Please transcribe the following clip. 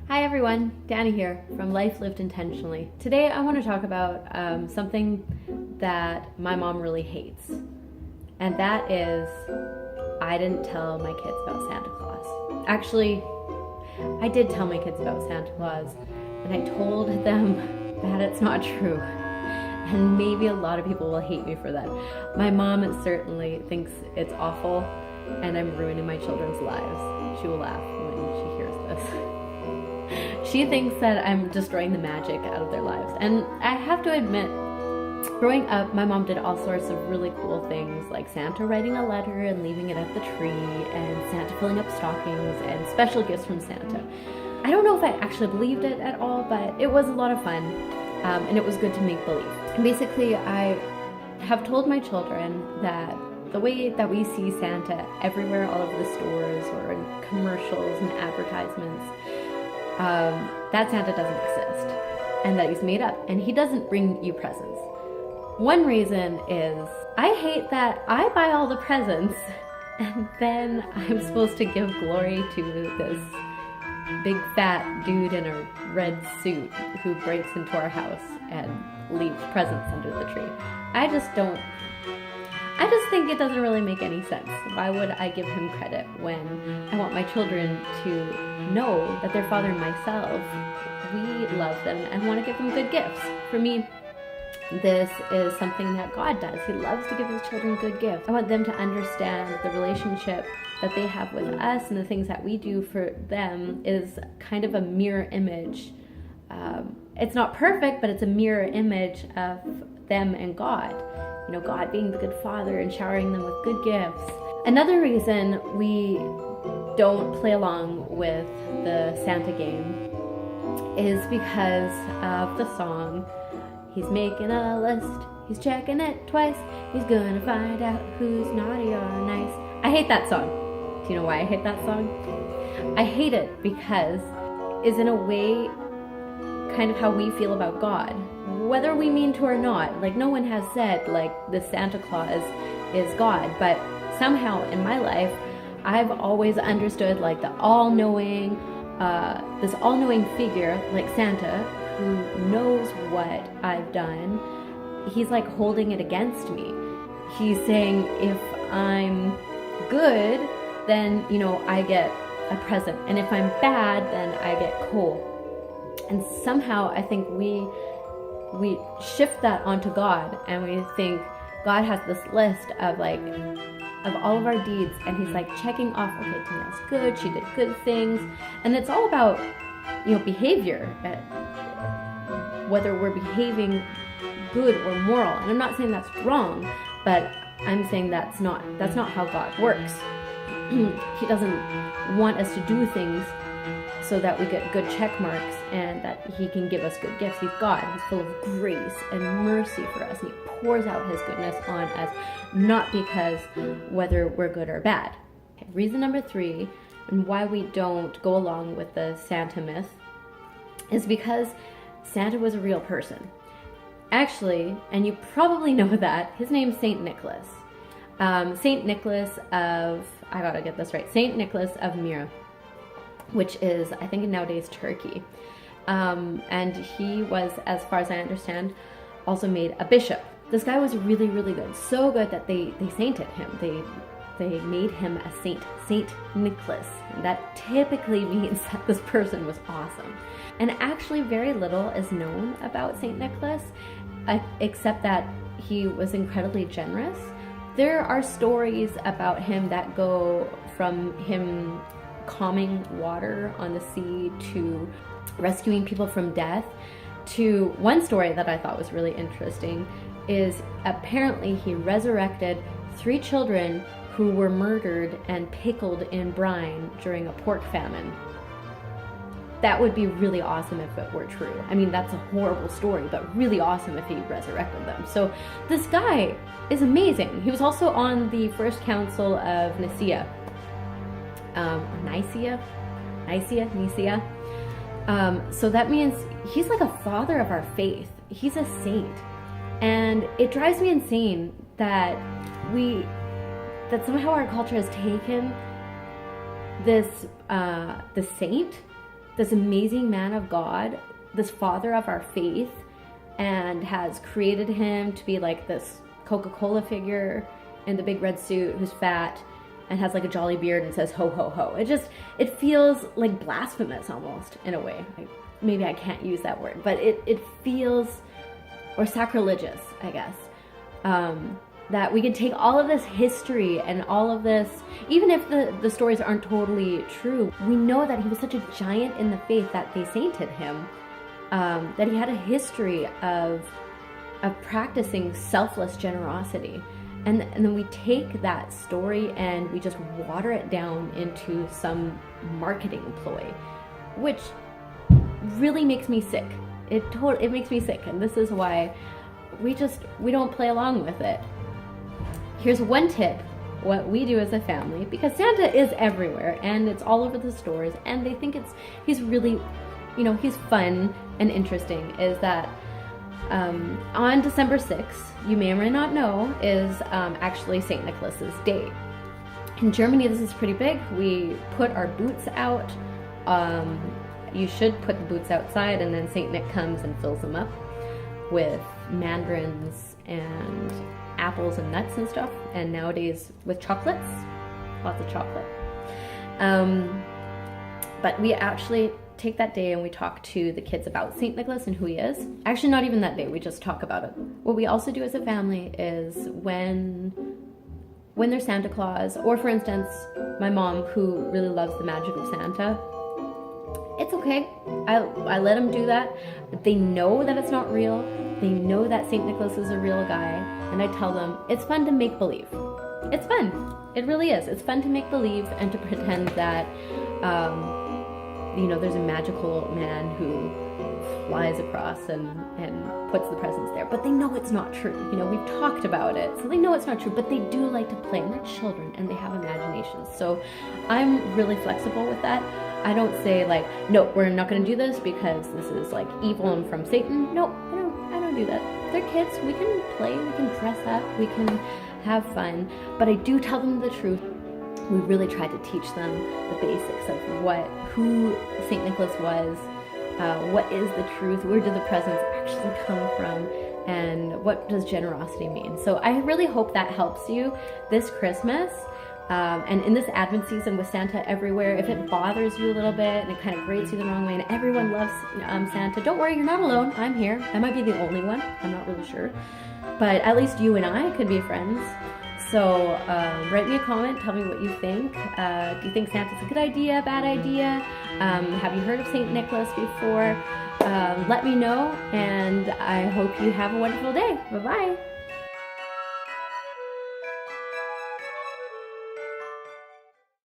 Hi everyone, Danny here from Life Lived Intentionally. Today I want to talk about something that my mom really hates, and that is I didn't tell my kids about Santa Claus. Actually, I did tell my kids about Santa Claus, and I told them that it's not true. And maybe a lot of people will hate me for that. My mom certainly thinks it's awful and I'm ruining my children's lives. She will laugh when she hears this. She thinks that I'm destroying the magic out of their lives. And I have to admit, growing up, my mom did all sorts of really cool things, like Santa writing a letter and leaving it at the tree, and Santa filling up stockings, and special gifts from Santa. I don't know if I actually believed it at all, but it was a lot of fun, and it was good to make believe. And basically, I have told my children that the way that we see Santa everywhere, all over the stores or in commercials and advertisements, that Santa doesn't exist, and that he's made up, and he doesn't bring you presents. One reason is I hate that I buy all the presents and then I'm supposed to give glory to this big fat dude in a red suit who breaks into our house and leaves presents under the tree. I just think it doesn't really make any sense. Why would I give him credit when I want my children to know that their father and myself, we love them and want to give them good gifts? For me, this is something that God does. He loves to give his children good gifts. I want them to understand the relationship that they have with us, and the things that we do for them is kind of a mirror image. It's not perfect, but it's a mirror image of them and God. You know, God being the good father and showering them with good gifts. Another reason we don't play along with the Santa game is because of the song, he's making a list, he's checking it twice, he's gonna find out who's naughty or nice. I hate that song. Do you know why I hate that song? I hate it because it's in a way kind of how we feel about God, whether we mean to or not. Like, no one has said like the Santa Claus is God, but somehow in my life I've always understood like the all-knowing, this all-knowing figure like Santa who knows what I've done. He's like holding it against me. He's saying if I'm good, then, you know, I get a present, and if I'm bad, then I get coal. And somehow I think we shift that onto God, and we think God has this list of all of our deeds, and he's like checking off, okay, Danielle's good, she did good things. And it's all about, you know, behavior, whether we're behaving good or moral. And I'm not saying that's wrong, but I'm saying that's not how God works. He doesn't want us to do things so that we get good check marks and that he can give us good gifts. He's God. He's full of grace and mercy for us, and he pours out his goodness on us, not because whether we're good or bad. Okay, reason number 3, and why we don't go along with the Santa myth, is because Santa was a real person. Actually, and you probably know that, his name's Saint Nicholas. Saint Nicholas of, I gotta get this right, Saint Nicholas of Myra, which is, I think, nowadays Turkey. And he was, as far as I understand, also made a bishop. This guy was really, really good. So good that they sainted him. They made him a saint, Saint Nicholas. That typically means that this person was awesome. And actually very little is known about Saint Nicholas, except that he was incredibly generous. There are stories about him that go from him calming water on the sea to rescuing people from death, to one story that I thought was really interesting is apparently he resurrected 3 children who were murdered and pickled in brine during a pork famine. That would be really awesome if it were true. I mean, that's a horrible story, but really awesome if he resurrected them. So this guy is amazing. He was also on the First Council of Nicaea. Nicaea. So that means he's like a father of our faith. He's a saint. And it drives me insane that somehow our culture has taken this the saint this amazing man of God, this father of our faith, and has created him to be like this Coca-Cola figure in the big red suit who's fat and has like a jolly beard and says ho ho ho. It feels like blasphemous almost in a way. Maybe I can't use that word, but it feels, or sacrilegious, I guess. That we can take all of this history and all of this, even if the stories aren't totally true, we know that he was such a giant in the faith that they sainted him, that he had a history of practicing selfless generosity. And then we take that story and we just water it down into some marketing ploy, which really makes me sick. It makes me sick, and this is why we don't play along with it. Here's one tip, what we do as a family, because Santa is everywhere and it's all over the stores and they think he's really, he's fun and interesting, is that on December 6th, you may or may not know, is actually St. Nicholas's Day. In Germany, this is pretty big. We put our boots out. You should put the boots outside, and then St. Nick comes and fills them up with mandarins and apples and nuts and stuff, and nowadays with chocolates, lots of chocolate. But we actually take that day and we talk to the kids about St. Nicholas and who he is. Actually, not even that day, we just talk about it. What we also do as a family is when there's Santa Claus, or for instance, my mom, who really loves the magic of Santa, it's okay. I let them do that. But they know that it's not real. They know that St. Nicholas is a real guy. And I tell them, it's fun to make believe. It's fun. It really is. It's fun to make believe and to pretend that, there's a magical man who flies across and puts the presents there. But they know it's not true. We've talked about it. So they know it's not true, but they do like to play, and they're children and they have imaginations. So I'm really flexible with that. I don't say like, no, we're not going to do this because this is like evil and from Satan. No, I don't do that. They're kids. We can play, we can dress up, we can have fun. But I do tell them the truth. We really try to teach them the basics of who St. Nicholas was, what is the truth, where do the presents actually come from, and what does generosity mean. So I really hope that helps you this Christmas. And in this Advent season with Santa everywhere, if it bothers you a little bit and it kind of grates you the wrong way and everyone loves Santa, don't worry, you're not alone. I'm here. I might be the only one. I'm not really sure. But at least you and I could be friends. So write me a comment. Tell me what you think. Do you think Santa's a good idea, bad idea? Have you heard of St. Nicholas before? Let me know, and I hope you have a wonderful day. Bye-bye.